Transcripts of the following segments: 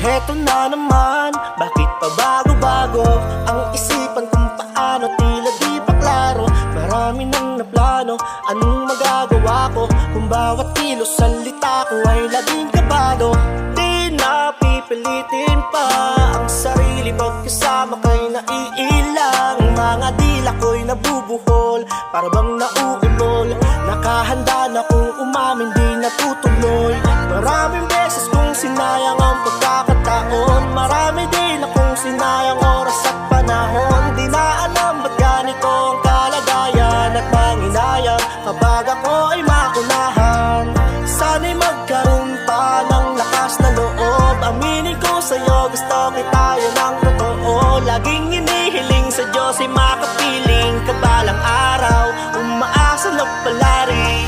Heto na naman, bakit pa bago-bago ang isipan kung paano, tila di pa klaro. Marami nang naplano, anong magagawa ko kung bawat kilos salita ko ay laging kabado. Di na pipilitin pa ang sarili pagkasama kay naiilang. Mga dila ko'y nabubuhol, para bang nauulol. Nakahanda na kung umamin, di natutuloy. Maraming beses kong sinayang ang pagkakataon, marami din akong sinayang oras at panahon. Di na alam ba't ganito ang kalagayan at manginayang kapag ako ay maunahan. Sana'y magkaroon pa ng lakas na loob, aminin ko sa'yo gusto kita yun ang totoo. Laging hinihiling sa Diyos ay makapiling kabalang araw, umaasa na palarin.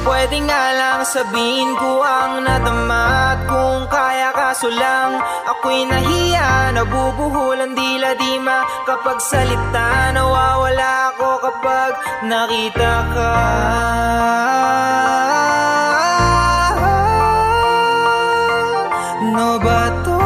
Pwede nga lang sabihin ko ang nadama, at kung kaya kaso lang ako'y nahiya. Nabubuhol ang dila di makapagsalita, nawawala ako kapag nakita ka. No ba to?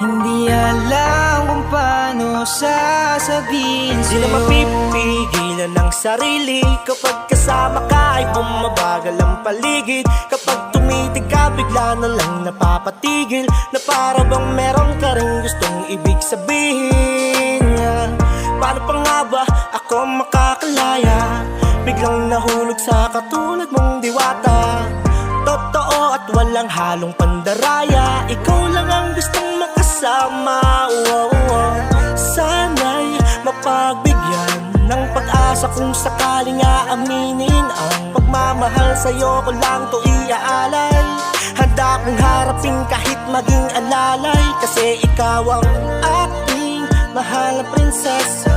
Hindi alam kung paano sasabihin Di na sa'yo. mapipigilan ng sarili kapag kasama ka ay bumabagal ang paligid. Kapag tumitig ka bigla na lang napapatigil, na para bang meron ka rin gustong ibig sabihin. Paano pa nga ba ako makakalaya, biglang nahulog sa katulad mong diwata? Totoo at walang halong pandaraya, ikaw lang ang gustong makasama. Sana'y mapagbigyan ng pag-asa kung sakaling aaminin ang pagmamahal sa'yo ko lang to iaalay. Handa kong harapin kahit maging alalay, kasi ikaw ang aking mahal na prinsesa.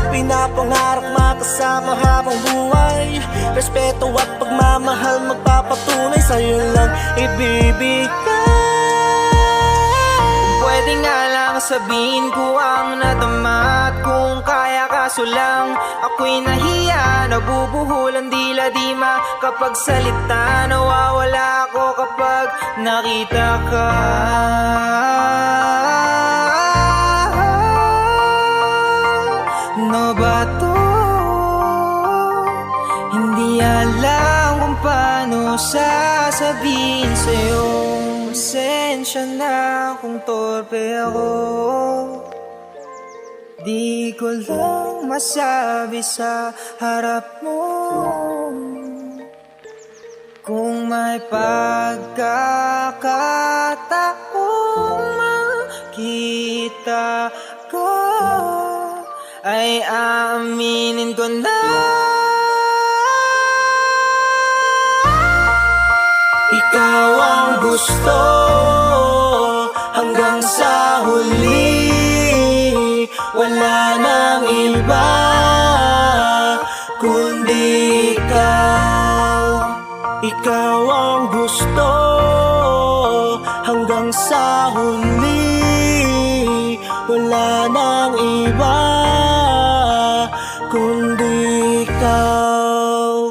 Pinapangarap makasama habang buhay, respeto at pagmamahal magpapatunay sa'yo lang ibibigay. Pwede nga lang sabihin ko ang nadama, at kung kaya kaso lang ako'y nahiya. Nabubuhol ang dila di makapagsalita, nawawala ako kapag nakita ka. No ba to? Hindi alam kung paano sasabihin sa'yo. Pasensya na kung torpe ako, di ko lang masabi sa harap mo. Kung may pagkakataong makita ko, ay aaminin ko na ikaw ang gusto hanggang sa huli. Wala nang iba kundi ikaw. Ikaw ang gusto hanggang sa huli. Wala nang iba kundi ikaw.